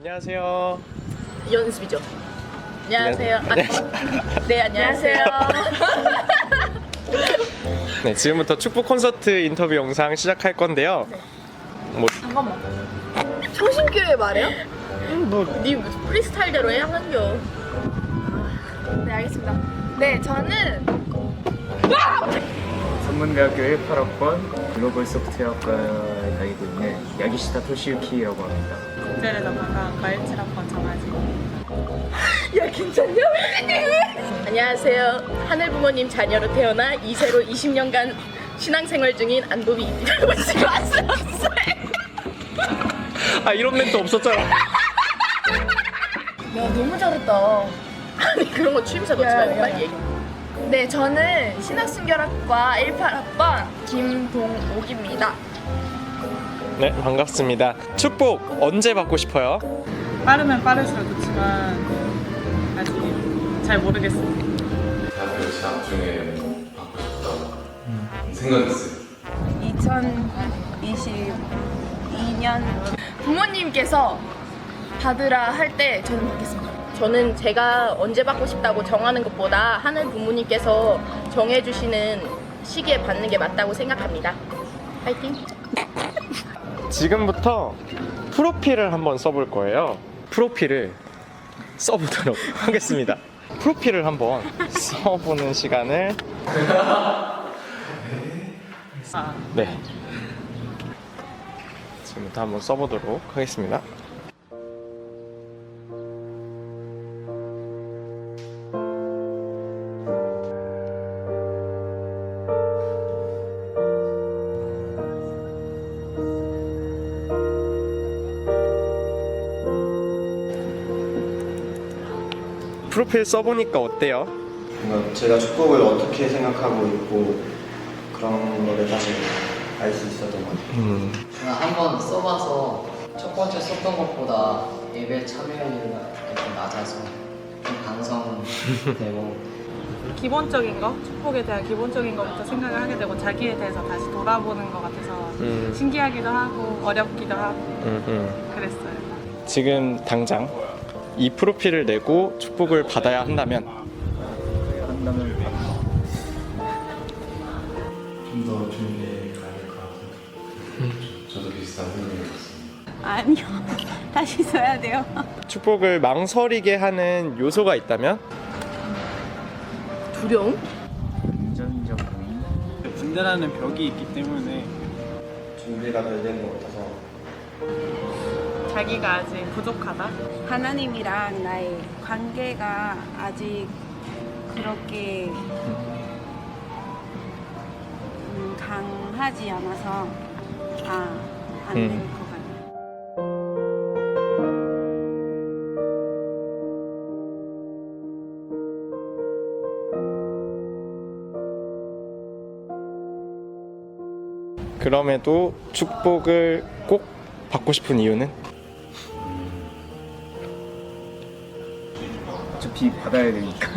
안녕하세요. 연습이죠. 안녕하세요. 네. 네, 안녕하세요. 네, 지금부터 축복 콘서트 인터뷰 영상 시작할 건데요. 뭐, 잠깐만. 청신교회 말이야? 네 프리스타일대로 해, 한겨. 네, 알겠습니다. 네, 저는 전문대학교 18학번 글로벌 소프트웨어학과에 다니고 있는 야기시타 토시유키라고 합니다. 국제를 전문가학과 17학번 정하지. 야, 괜찮냐? 안녕하세요. 하늘 부모님 자녀로 태어나 2세로 20년간 신앙생활 중인 안도비 이라고 지금 왔어요. 아, 이런 멘트 없었잖아. 야, 너무 잘했다. 아니, 그런 거 취임사 넣지 말고 빨리 얘기해. 네, 저는 신학순결학과 18학번 김동옥입니다. 네, 반갑습니다. 축복 언제 받고 싶어요? 빠르면 빠를수록 좋지만 아직 잘 모르겠어요. 대학교 재학 중에 받고 싶다 생각이 있어요. 2022년 부모님께서 받으라 할 때 저는 받겠습니다. 저는 제가 언제 받고 싶다고 정하는 것보다 하늘 부모님께서 정해주시는 시기에 받는 게 맞다고 생각합니다. 파이팅! 지금부터 프로필을 한번 써볼 거예요. 프로필을 써보도록 하겠습니다. 프로필을 한번 써보는 시간을. 네. 지금부터 한번 써보도록 하겠습니다. 프로필 써보니까 어때요? 뭔가 제가 축복을 어떻게 생각하고 있고 그런 거를 사실 알 수 있었던 것 같아요. 제가 한번 써봐서 첫 번째 썼던 것보다 예배 참여율이 좀 낮아서 좀 반성되고 기본적인 거, 축복에 대한 기본적인 것부터 생각을 하게 되고 자기에 대해서 다시 돌아보는 것 같아서 신기하기도 하고 어렵기도 하고 그랬어요. 지금 당장 이 프로필을 내고 축복을 받아야 한다면 좀 더 준비해 가야 될 것 같아요. 저도 비슷한 생각이었습니다. 아니요. 다시 써야 돼요. 축복을 망설이게 하는 요소가 있다면? 두려움? 금전적 모임? 분단하는 벽이 있기 때문에 준비가 덜 된 것 같아서 자기가 아직 부족하다. 하나님이랑 나의 관계가 아직 그렇게 강하지 않아서 안 될 것 같아요. 그럼에도 축복을 꼭 받고 싶은 이유는? 어차피 받아야 되니까.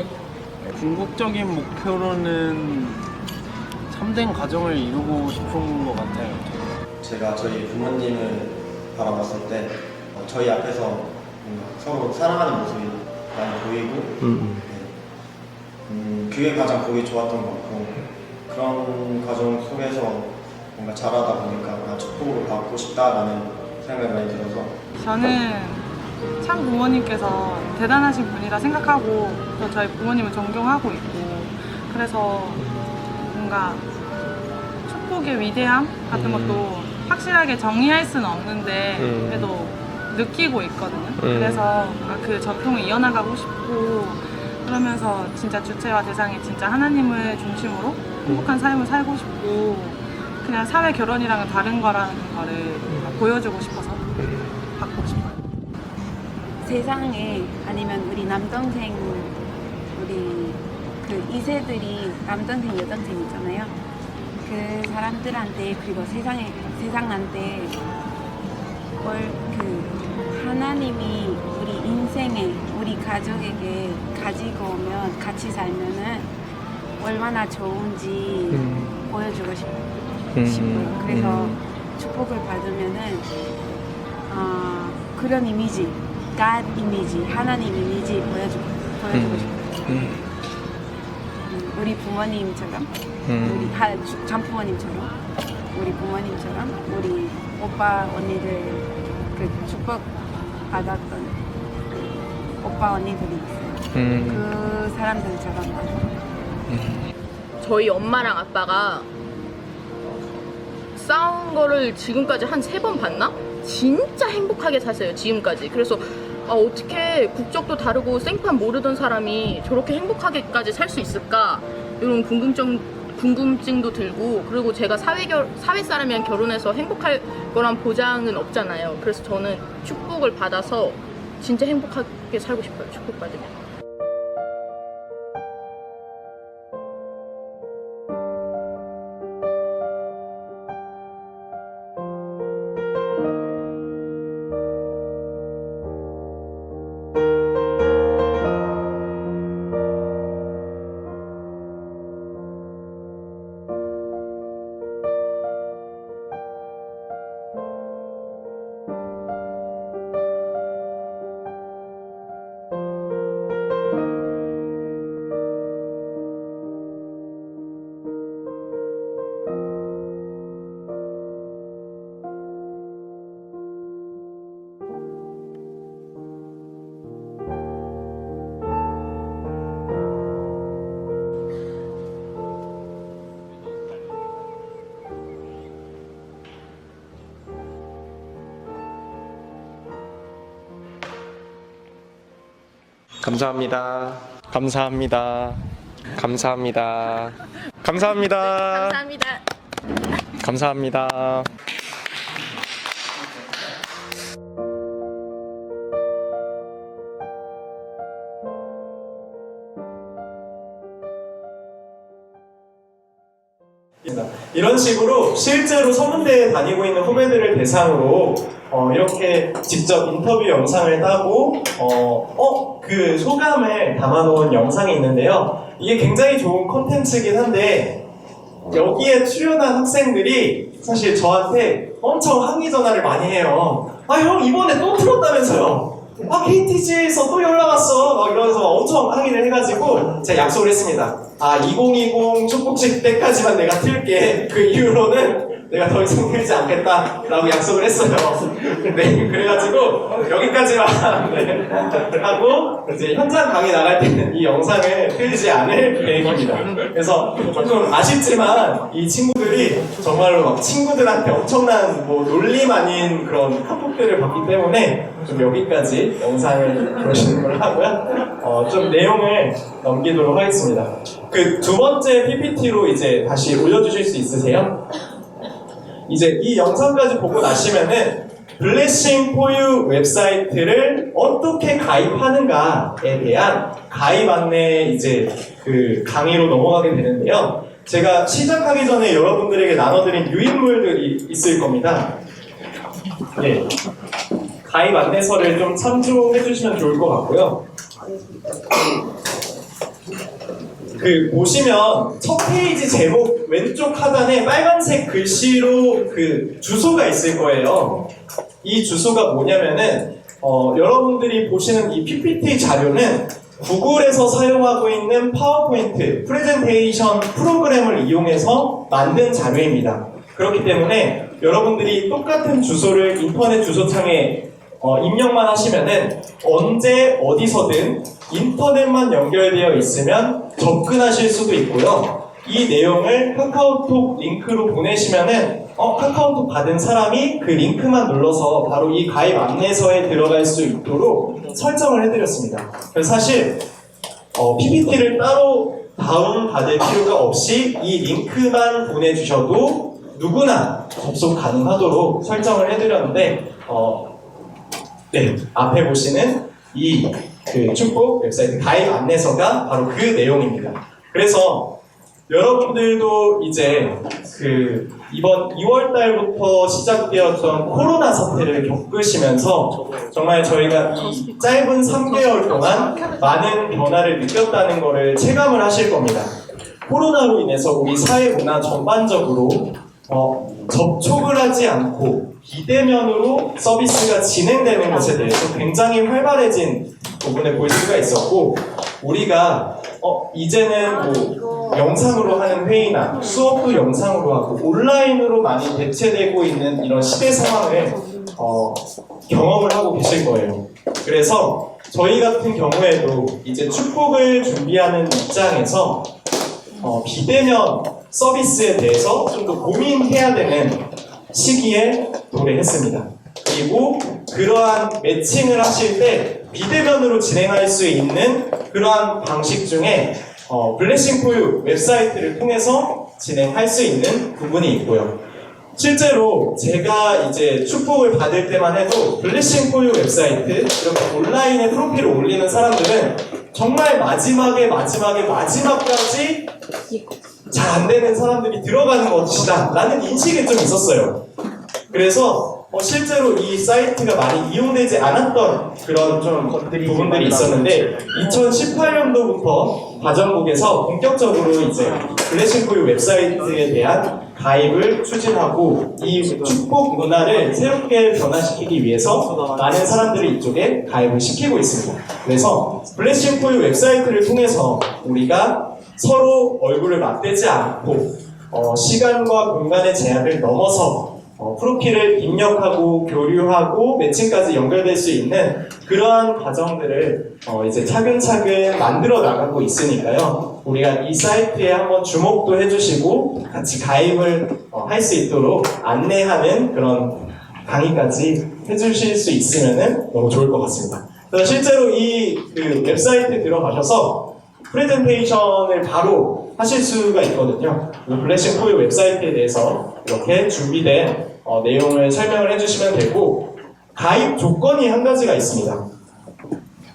궁극적인 목표로는 참된 가정을 이루고 싶은 것 같아요. 제가 저희 부모님을 바라봤을 때 저희 앞에서 뭔가 서로 사랑하는 모습이 많이 보이고 그게 가장 보기 좋았던 것 같고 그런 과정 속에서 뭔가 자라다 보니까 축복을 받고 싶다라는 생각이 많이 들어서 저는 참 부모님께서 대단하신 분이라 생각하고 또 저희 부모님을 존경하고 있고 그래서 뭔가 축복의 위대함 같은 것도 확실하게 정의할 수는 없는데 그래도 느끼고 있거든요. 그래서 그 전통을 이어나가고 싶고 그러면서 진짜 주체와 대상이 진짜 하나님을 중심으로 행복한 삶을 살고 싶고 그냥 사회 결혼이랑은 다른 거라는 거를 보여주고 싶어서 받고 싶어요. 세상에 아니면 우리 남동생 우리 그 2세들이 남동생 여동생 있잖아요. 그 사람들한테 그리고 세상한테 그 하나님이 우리 인생에 우리 가족에게 가지고 오면 같이 살면은 얼마나 좋은지 보여주고 싶어요. 그래서 축복을 받으면은 그런 이미지 God 이미지, 하나님 이미지 보여주고 싶어요. 우리 부모님처럼, 우리 전 부모님처럼, 우리 부모님처럼, 우리 오빠 언니들 그 축복 받았던 그 오빠 언니들이 있어요. 그 사람들처럼. 저희 엄마랑 아빠가 싸운 거를 지금까지 한 3번 봤나? 진짜 행복하게 사세요, 지금까지. 그래서 어떻게 국적도 다르고 생판 모르던 사람이 저렇게 행복하게까지 살 수 있을까? 이런 궁금증도 들고, 그리고 제가 사회 사람이랑 결혼해서 행복할 거란 보장은 없잖아요. 그래서 저는 축복을 받아서 진짜 행복하게 살고 싶어요, 축복받으면. 감사합니다. 감사합니다. 감사합니다. 감사합니다. 감사합니다. 감사합니다. 이런 식으로 실제로 서문대에 다니고 있는 후배들을 대상으로 이렇게 직접 인터뷰 영상을 따고 그 소감을 담아놓은 영상이 있는데요. 이게 굉장히 좋은 콘텐츠이긴 한데 여기에 출연한 학생들이 사실 저한테 엄청 항의 전화를 많이 해요. 아 형 이번에 또 틀었다면서요. 아 KTG에서 또 연락 왔어. 막 이러면서 엄청 항의를 해가지고 제가 약속을 했습니다. 2020 축복식 때까지만 내가 틀게. 그 이후로는 내가 더 이상 틀지 않겠다라고 약속을 했어요. 네, 그래가지고 여기까지만 하고 이제 현장 강의 나갈 때는 이 영상을 틀지 않을 계획입니다. 그래서 조금 아쉽지만 이 친구들이 정말로 막 친구들한테 엄청난 논림 아닌 그런 카톡들을 받기 때문에 좀 여기까지 영상을 보시는 걸로 하고요. 좀 내용을 넘기도록 하겠습니다. 그 두 번째 PPT로 이제 다시 올려주실 수 있으세요? 이제 이 영상까지 보고 나시면은 블레싱 포유 웹사이트를 어떻게 가입하는가에 대한 가입 안내 이제 그 강의로 넘어가게 되는데요. 제가 시작하기 전에 여러분들에게 나눠드린 유인물들이 있을 겁니다. 네. 가입 안내서를 좀 참조해 주시면 좋을 것 같고요. 보시면 첫 페이지 제목 왼쪽 하단에 빨간색 글씨로 그 주소가 있을 거예요. 이 주소가 뭐냐면은 여러분들이 보시는 이 PPT 자료는 구글에서 사용하고 있는 파워포인트 프레젠테이션 프로그램을 이용해서 만든 자료입니다. 그렇기 때문에 여러분들이 똑같은 주소를 인터넷 주소창에 입력만 하시면은 언제 어디서든 인터넷만 연결되어 있으면 접근하실 수도 있고요. 이 내용을 카카오톡 링크로 보내시면은 카카오톡 받은 사람이 그 링크만 눌러서 바로 이 가입 안내서에 들어갈 수 있도록 설정을 해드렸습니다. 그래서 사실 PPT를 따로 다운받을 필요가 없이 이 링크만 보내주셔도 누구나 접속 가능하도록 설정을 해드렸는데 네, 앞에 보시는 이 축복 웹사이트 가입 안내서가 바로 그 내용입니다. 그래서 여러분들도 이제 이번 2월 달부터 시작되었던 코로나 사태를 겪으시면서 정말 저희가 이 짧은 3개월 동안 많은 변화를 느꼈다는 것을 체감을 하실 겁니다. 코로나로 인해서 우리 사회 문화 전반적으로 접촉을 하지 않고 비대면으로 서비스가 진행되는 것에 대해서 굉장히 활발해진 부분을 볼 수가 있었고, 우리가 이제는 뭐 영상으로 하는 회의나 수업도 영상으로 하고 온라인으로 많이 대체되고 있는 이런 시대 상황을 경험을 하고 계실 거예요. 그래서 저희 같은 경우에도 이제 축복을 준비하는 입장에서 비대면 서비스에 대해서 좀 더 고민해야 되는 시기에 도래했습니다. 그리고 그러한 매칭을 하실 때 비대면으로 진행할 수 있는 그러한 방식 중에 블레싱 포유 웹사이트를 통해서 진행할 수 있는 부분이 있고요. 실제로 제가 이제 축복을 받을 때만 해도 블레싱 포유 웹사이트 이렇게 온라인에 프로필을 올리는 사람들은 정말 마지막까지 잘 안 되는 사람들이 들어가는 것이다 라는 인식이 좀 있었어요. 그래서 실제로 이 사이트가 많이 이용되지 않았던 그런 좀 부분들이 있었는데 2018년도부터 과정국에서 본격적으로 이제 블레싱 포유 웹사이트에 대한 가입을 추진하고 이 축복 문화를 새롭게 변화시키기 위해서 많은 사람들이 이쪽에 가입을 시키고 있습니다. 그래서 블레싱 포유 웹사이트를 통해서 우리가 서로 얼굴을 맞대지 않고 시간과 공간의 제약을 넘어서 프로필을 입력하고 교류하고 매칭까지 연결될 수 있는 그러한 과정들을 이제 차근차근 만들어 나가고 있으니까요. 우리가 이 사이트에 한번 주목도 해주시고 같이 가입을 할 수 있도록 안내하는 그런 강의까지 해주실 수 있으면 너무 좋을 것 같습니다. 그래서 실제로 이 그 웹사이트에 들어가셔서 프레젠테이션을 바로 하실 수가 있거든요. 블레싱 포유 웹사이트에 대해서 이렇게 준비된 내용을 설명을 해주시면 되고, 가입 조건이 한 가지가 있습니다.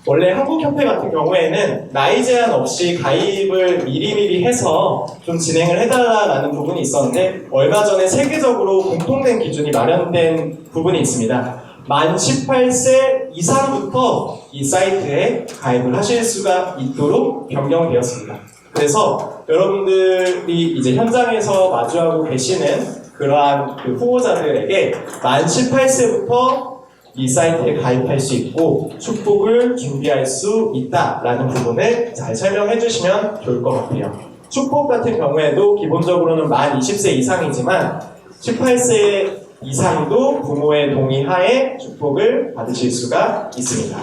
원래 한국협회 같은 경우에는 나이 제한 없이 가입을 미리미리 해서 좀 진행을 해달라는 부분이 있었는데, 얼마 전에 세계적으로 공통된 기준이 마련된 부분이 있습니다. 만 18세 이상부터 이 사이트에 가입을 하실 수가 있도록 변경되었습니다. 그래서 여러분들이 이제 현장에서 마주하고 계시는 그러한 그 후보자들에게 만 18세부터 이 사이트에 가입할 수 있고 축복을 준비할 수 있다라는 부분을 잘 설명해 주시면 좋을 것 같아요. 축복 같은 경우에도 기본적으로는 만 20세 이상이지만 18세 이상도 부모의 동의하에 축복을 받으실 수가 있습니다.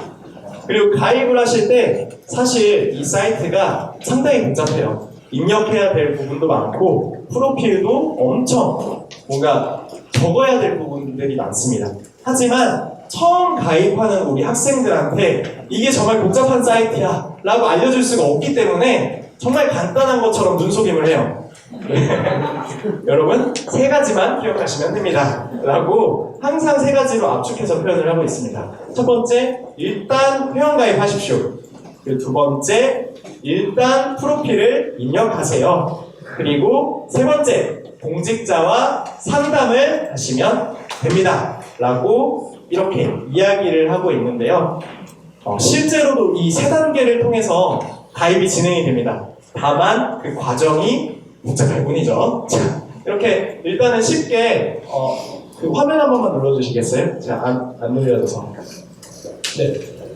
그리고 가입을 하실 때 사실 이 사이트가 상당히 복잡해요. 입력해야 될 부분도 많고 프로필도 엄청 뭔가 적어야 될 부분들이 많습니다. 하지만 처음 가입하는 우리 학생들한테 이게 정말 복잡한 사이트야 라고 알려줄 수가 없기 때문에 정말 간단한 것처럼 눈속임을 해요. 여러분 3가지만 기억하시면 됩니다 라고 항상 3가지로 압축해서 표현을 하고 있습니다. 첫 번째, 일단 회원가입하십시오. 그리고 두 번째, 일단 프로필을 입력하세요. 그리고 세 번째, 공직자와 상담을 하시면 됩니다 라고 이렇게 이야기를 하고 있는데요. 실제로도 이 3단계를 통해서 가입이 진행이 됩니다. 다만 그 과정이 복잡할 뿐이죠. 자, 이렇게 일단은 쉽게 그 화면 한 번만 눌러주시겠어요? 제가 안 눌려져서. 네,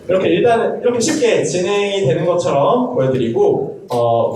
이렇게 일단은 이렇게 쉽게 진행이 되는 것처럼 보여드리고,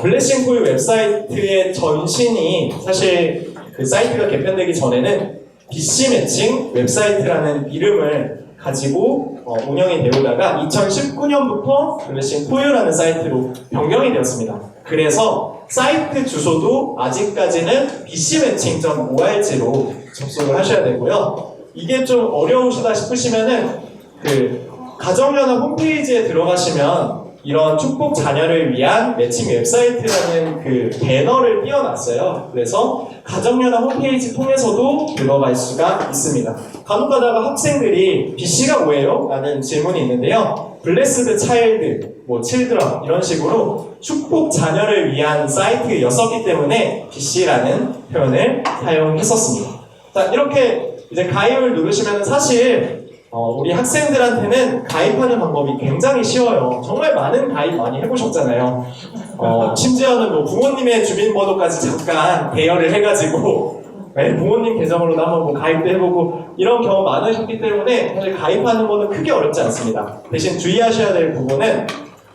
블레싱 포유 웹사이트의 전신이 사실 그 사이트가 개편되기 전에는 BC 매칭 웹사이트라는 이름을 가지고 운영이 되오다가 2019년부터 블레싱 포유라는 사이트로 변경이 되었습니다. 그래서 사이트 주소도 아직까지는 bcmatching.org로 접속을 하셔야 되고요. 이게 좀 어려우시다 싶으시면은 그 가정연합 홈페이지에 들어가시면 이런 축복 자녀를 위한 매칭 웹사이트라는 그 배너를 띄워놨어요. 그래서 가정연합 홈페이지 통해서도 들어갈 수가 있습니다. 간혹 가다가 학생들이 BC가 뭐예요? 라는 질문이 있는데요. 블레스드 차일드, 칠드런 이런 식으로 축복 자녀를 위한 사이트였었기 때문에 BC라는 표현을 사용했었습니다. 자, 이렇게 이제 가입을 누르시면 사실 우리 학생들한테는 가입하는 방법이 굉장히 쉬워요. 정말 많은 가입 많이 해보셨잖아요. 심지어는 부모님의 주민번호까지 잠깐 대여를 해가지고 네, 부모님 계정으로도 한번 뭐 가입도 해보고 이런 경험 많으셨기 때문에 사실 가입하는 거는 크게 어렵지 않습니다. 대신 주의하셔야 될 부분은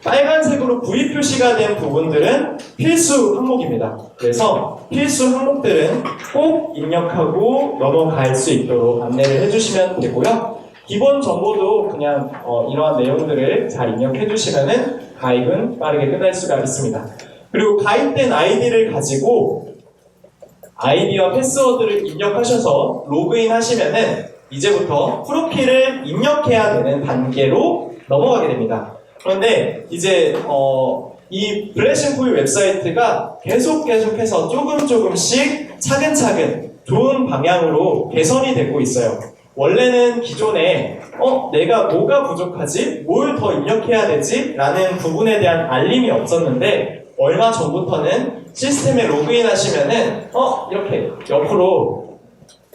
빨간색으로 구입 표시가 된 부분들은 필수 항목입니다. 그래서 필수 항목들은 꼭 입력하고 넘어갈 수 있도록 안내를 해주시면 되고요. 기본 정보도 그냥 이러한 내용들을 잘 입력해 주시면은 가입은 빠르게 끝날 수가 있습니다. 그리고 가입된 아이디를 가지고 아이디와 패스워드를 입력하셔서 로그인 하시면은 이제부터 프로필을 입력해야 되는 단계로 넘어가게 됩니다. 그런데 이제 이 블레싱포유 웹사이트가 계속해서 조금씩 차근차근 좋은 방향으로 개선이 되고 있어요. 원래는 기존에 내가 뭐가 부족하지? 뭘 더 입력해야 되지? 라는 부분에 대한 알림이 없었는데 얼마 전부터는 시스템에 로그인 하시면은 이렇게 옆으로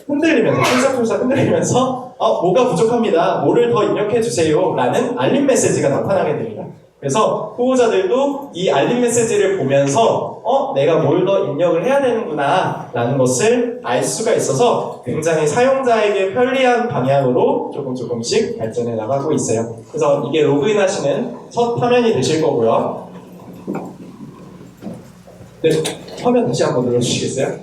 흔들리면서 폴싹폴싹 흔들리면서 뭐가 부족합니다. 뭐를 더 입력해 주세요. 라는 알림 메시지가 나타나게 됩니다. 그래서 후보자들도 이 알림 메시지를 보면서 내가 뭘 더 입력을 해야 되는구나 라는 것을 알 수가 있어서 굉장히 사용자에게 편리한 방향으로 조금씩 발전해 나가고 있어요. 그래서 이게 로그인 하시는 첫 화면이 되실 거고요. 네, 화면 다시 한번 눌러주시겠어요?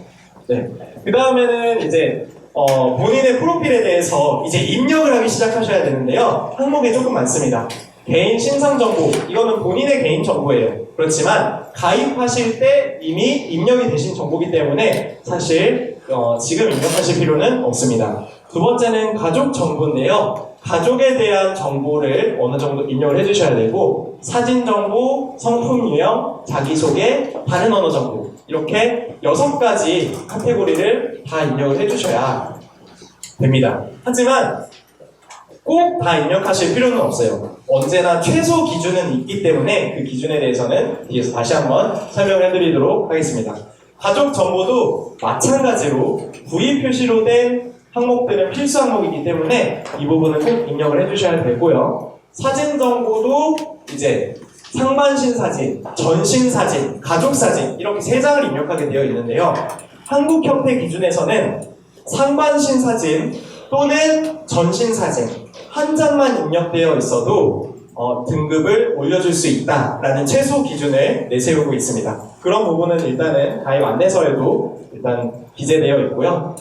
네. 그 다음에는 이제 본인의 프로필에 대해서 이제 입력을 하기 시작하셔야 되는데요. 항목이 조금 많습니다. 개인 신상 정보, 이거는 본인의 개인 정보예요. 그렇지만 가입하실 때 이미 입력이 되신 정보이기 때문에 사실 지금 입력하실 필요는 없습니다. 두 번째는 가족 정보인데요. 가족에 대한 정보를 어느 정도 입력을 해주셔야 되고 사진 정보, 성품 유형, 자기소개, 다른 언어 정보 이렇게 6가지 카테고리를 다 입력을 해주셔야 됩니다. 하지만 꼭 다 입력하실 필요는 없어요. 언제나 최소 기준은 있기 때문에 그 기준에 대해서는 뒤에서 다시 한번 설명을 해드리도록 하겠습니다. 가족 정보도 마찬가지로 V 표시로 된 항목들은 필수 항목이기 때문에 이 부분은 꼭 입력을 해주셔야 되고요. 사진 정보도 이제 상반신 사진, 전신 사진, 가족 사진 이렇게 3장을 입력하게 되어 있는데요. 한국 협회 기준에서는 상반신 사진 또는 전신 사진 한 장만 입력되어 있어도 등급을 올려줄 수 있다라는 최소 기준을 내세우고 있습니다. 그런 부분은 일단은 가입 안내서에도 일단 기재되어 있고요.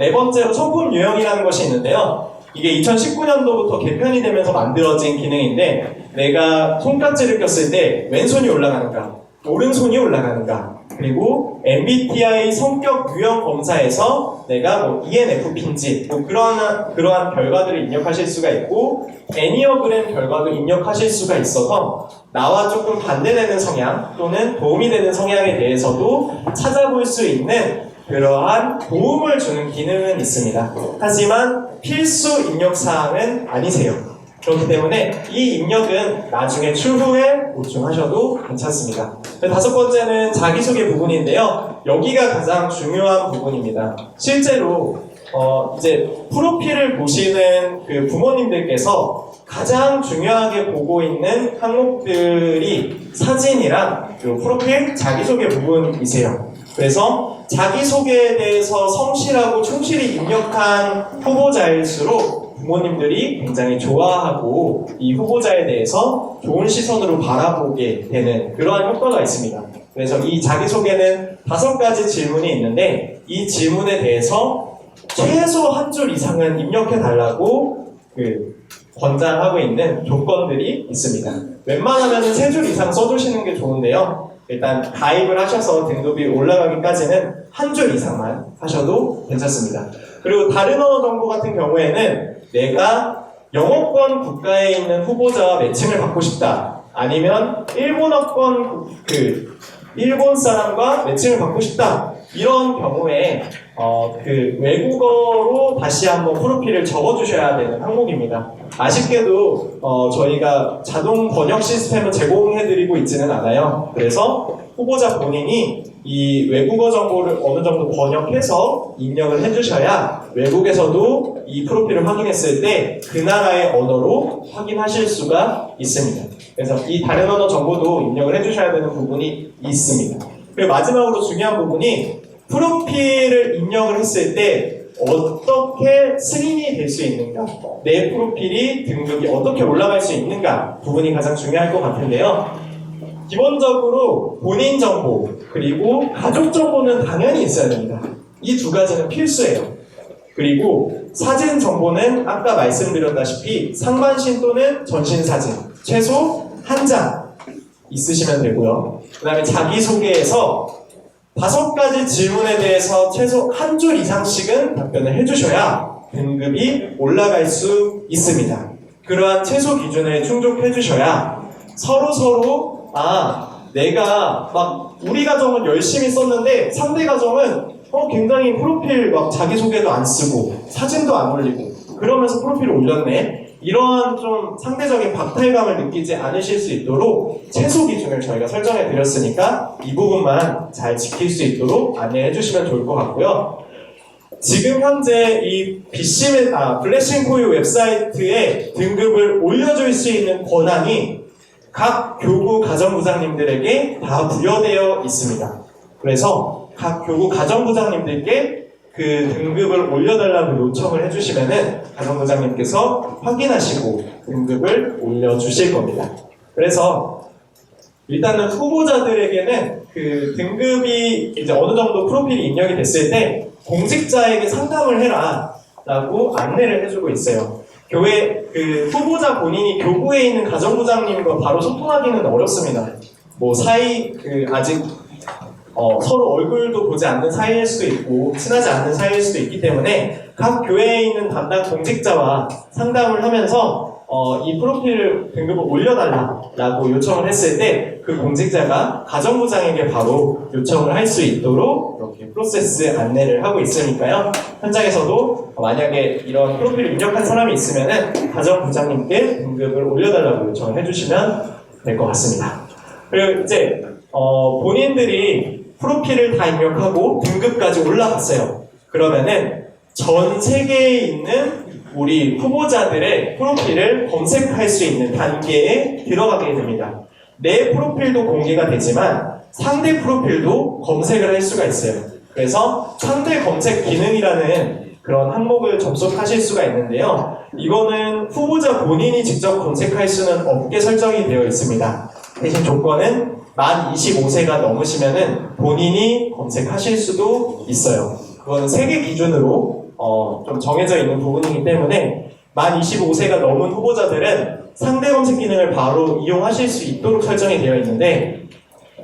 네 번째로 성품 유형이라는 것이 있는데요. 이게 2019년도부터 개편이 되면서 만들어진 기능인데 내가 손깍지를 꼈을 때 왼손이 올라가는가, 오른손이 올라가는가, 그리고 MBTI 성격 유형 검사에서 내가 뭐 ENFP인지 뭐 그러한 결과들을 입력하실 수가 있고 애니어그램 결과도 입력하실 수가 있어서 나와 조금 반대되는 성향 또는 도움이 되는 성향에 대해서도 찾아볼 수 있는 그러한 도움을 주는 기능은 있습니다. 하지만 필수 입력사항은 아니세요. 그렇기 때문에 이 입력은 나중에 추후에 보충하셔도 괜찮습니다. 5번째는 자기소개 부분인데요. 여기가 가장 중요한 부분입니다. 실제로 이제 프로필을 보시는 그 부모님들께서 가장 중요하게 보고 있는 항목들이 사진이랑 그 프로필 자기소개 부분이세요. 그래서 자기소개에 대해서 성실하고 충실히 입력한 후보자일수록 부모님들이 굉장히 좋아하고 이 후보자에 대해서 좋은 시선으로 바라보게 되는 그러한 효과가 있습니다. 그래서 이 자기소개는 5가지 질문이 있는데 이 질문에 대해서 최소 한 줄 이상은 입력해달라고 권장하고 있는 조건들이 있습니다. 웬만하면 3줄 이상 써주시는 게 좋은데요. 일단 가입을 하셔서 등급이 올라가기까지는 한 줄 이상만 하셔도 괜찮습니다. 그리고 다른 언어 정보 같은 경우에는 내가 영어권 국가에 있는 후보자와 매칭을 받고 싶다. 아니면 일본어권 일본 사람과 매칭을 받고 싶다. 이런 경우에 외국어로 다시 한번 프로필을 적어주셔야 되는 항목입니다. 아쉽게도 저희가 자동 번역 시스템을 제공해드리고 있지는 않아요. 그래서 후보자 본인이 이 외국어 정보를 어느 정도 번역해서 입력을 해주셔야 외국에서도 이 프로필을 확인했을 때 그 나라의 언어로 확인하실 수가 있습니다. 그래서 이 다른 언어 정보도 입력을 해주셔야 되는 부분이 있습니다. 그리고 마지막으로 중요한 부분이 프로필을 입력을 했을 때 어떻게 승인이 될 수 있는가, 내 프로필이 등급이 어떻게 올라갈 수 있는가 부분이 가장 중요할 것 같은데요. 기본적으로 본인 정보 그리고 가족 정보는 당연히 있어야 됩니다. 이 두 가지는 필수예요. 그리고 사진 정보는 아까 말씀드렸다시피 상반신 또는 전신 사진 최소 1장 있으시면 되고요. 그 다음에 자기소개에서 5가지 질문에 대해서 최소 한 줄 이상씩은 답변을 해주셔야 등급이 올라갈 수 있습니다. 그러한 최소 기준을 충족해 주셔야 서로 내가 막 우리 가정은 열심히 썼는데 상대 가정은 굉장히 프로필 막 자기소개도 안 쓰고 사진도 안 올리고 그러면서 프로필을 올렸네. 이러한 좀 상대적인 박탈감을 느끼지 않으실 수 있도록 최소 기준을 저희가 설정해 드렸으니까 이 부분만 잘 지킬 수 있도록 안내해 주시면 좋을 것 같고요. 지금 현재 이 블레싱 포유 웹사이트에 등급을 올려줄 수 있는 권한이 각 교구 가정부장님들에게 다 부여되어 있습니다. 그래서 각 교구 가정부장님들께 그 등급을 올려달라고 요청을 해주시면은 가정부장님께서 확인하시고 등급을 올려주실 겁니다. 그래서 일단은 후보자들에게는 그 등급이 이제 어느 정도 프로필이 입력이 됐을 때 공직자에게 상담을 해라 라고 안내를 해주고 있어요. 교회 그 후보자 본인이 교구에 있는 가정부장님과 바로 소통하기는 어렵습니다. 아직 서로 얼굴도 보지 않는 사이일 수도 있고 친하지 않는 사이일 수도 있기 때문에 각 교회에 있는 담당 공직자와 상담을 하면서 이 프로필 등급을 올려달라고 요청을 했을 때 그 공직자가 가정부장에게 바로 요청을 할 수 있도록 이렇게 프로세스 안내를 하고 있으니까요. 현장에서도 만약에 이런 프로필을 입력한 사람이 있으면은 가정부장님께 등급을 올려달라고 요청을 해주시면 될 것 같습니다. 그리고 이제 본인들이 프로필을 다 입력하고 등급까지 올라갔어요. 그러면은 전 세계에 있는 우리 후보자들의 프로필을 검색할 수 있는 단계에 들어가게 됩니다. 내 프로필도 공개가 되지만 상대 프로필도 검색을 할 수가 있어요. 그래서 상대 검색 기능이라는 그런 항목을 접속하실 수가 있는데요. 이거는 후보자 본인이 직접 검색할 수는 없게 설정이 되어 있습니다. 대신 조건은 만 25세가 넘으시면은 본인이 검색하실 수도 있어요. 그거는 세계 기준으로 좀 정해져 있는 부분이기 때문에 만 25세가 넘은 후보자들은 상대 검색 기능을 바로 이용하실 수 있도록 설정이 되어 있는데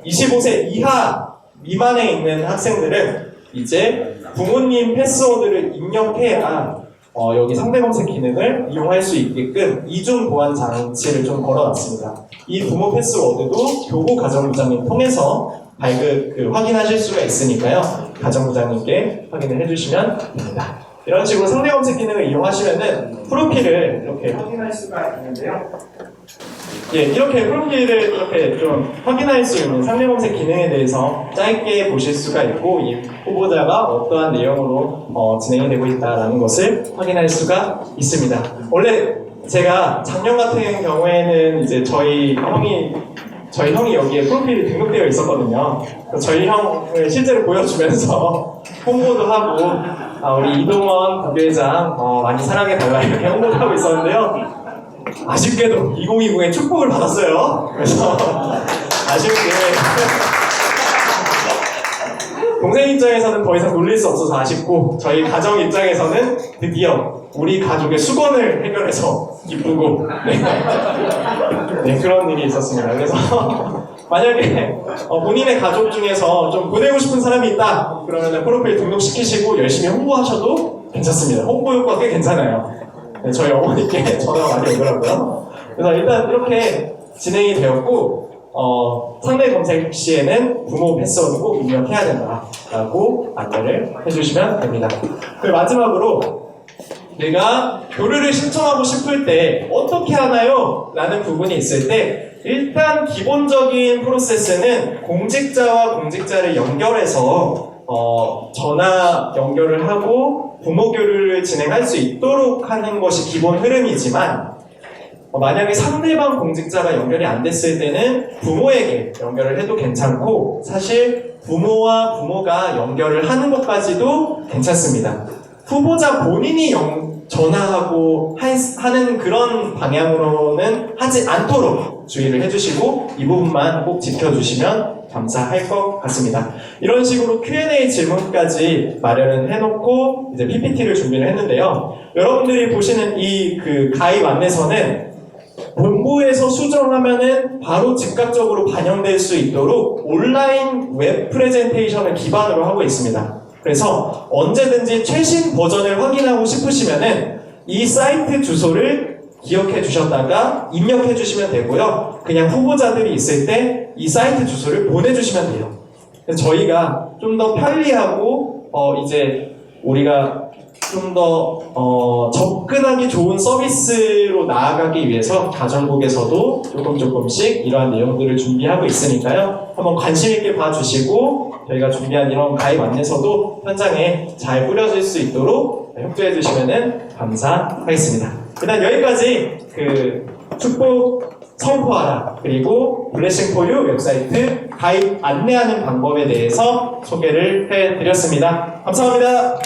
25세 이하 미만에 있는 학생들은 이제 부모님 패스워드를 입력해야 여기 상대 검색 기능을 이용할 수 있게끔 이중 보안 장치를 좀 걸어놨습니다. 이 부모 패스워드도 교구 가정부장님 통해서 확인하실 수가 있으니까요. 가정부장님께 확인을 해주시면 됩니다. 이런 식으로 상대 검색 기능을 이용하시면은 프로필을 이렇게 확인할 수가 있는데요. 이렇게 프로필을 이렇게 좀 확인할 수 있는 상대 검색 기능에 대해서 짧게 보실 수가 있고 이 후보자가 어떠한 내용으로 진행이 되고 있다는 것을 확인할 수가 있습니다. 원래 제가 작년 같은 경우에는 이제 저희 형이 여기에 프로필이 등록되어 있었거든요. 저희 형을 실제로 보여주면서 홍보도 하고 우리 이동원 부회장 많이 사랑해달라 이렇게 홍보도 하고 있었는데요. 아쉽게도 2020에 축복을 받았어요. 그래서 아쉽게 동생 입장에서는 더 이상 놀릴 수 없어서 아쉽고 저희 가정 입장에서는 드디어 우리 가족의 수건을 해결해서 기쁘고 네, 그런 일이 있었습니다. 그래서 만약에 본인의 가족 중에서 좀 보내고 싶은 사람이 있다 그러면 프로필 등록시키시고 열심히 홍보하셔도 괜찮습니다. 홍보 효과 꽤 괜찮아요. 네, 저희 어머니께 전화가 많이 오더라고요. 그래서 일단 이렇게 진행이 되었고 상대 검색 시에는 부모 패스워드 꼭 입력해야 된다라고 안내를 해주시면 됩니다. 그리고 마지막으로 내가 교류를 신청하고 싶을 때 어떻게 하나요? 라는 부분이 있을 때 일단 기본적인 프로세스는 공직자와 공직자를 연결해서 전화 연결을 하고 부모 교류를 진행할 수 있도록 하는 것이 기본 흐름이지만 만약에 상대방 공직자가 연결이 안 됐을 때는 부모에게 연결을 해도 괜찮고 사실 부모와 부모가 연결을 하는 것까지도 괜찮습니다. 후보자 본인이 전화하고 하는 그런 방향으로는 하지 않도록 주의를 해주시고 이 부분만 꼭 지켜주시면 감사할 것 같습니다. 이런 식으로 Q&A 질문까지 마련을 해놓고 이제 PPT를 준비를 했는데요. 여러분들이 보시는 이 그 가입 안내서는 본부에서 수정하면은 바로 즉각적으로 반영될 수 있도록 온라인 웹 프레젠테이션을 기반으로 하고 있습니다. 그래서 언제든지 최신 버전을 확인하고 싶으시면은 이 사이트 주소를 기억해 주셨다가 입력해 주시면 되고요. 그냥 후보자들이 있을 때 이 사이트 주소를 보내주시면 돼요. 그래서 저희가 좀 더 편리하고 이제 우리가 좀 더 접근하기 좋은 서비스로 나아가기 위해서 가정국에서도 조금씩 이러한 내용들을 준비하고 있으니까요. 한번 관심 있게 봐주시고 저희가 준비한 이런 가입 안내서도 현장에 잘 뿌려질 수 있도록 협조해 주시면 감사하겠습니다. 일단 여기까지 그 축복 선포하라 그리고 블레싱 포 유 웹사이트 가입 안내하는 방법에 대해서 소개를 해드렸습니다. 감사합니다.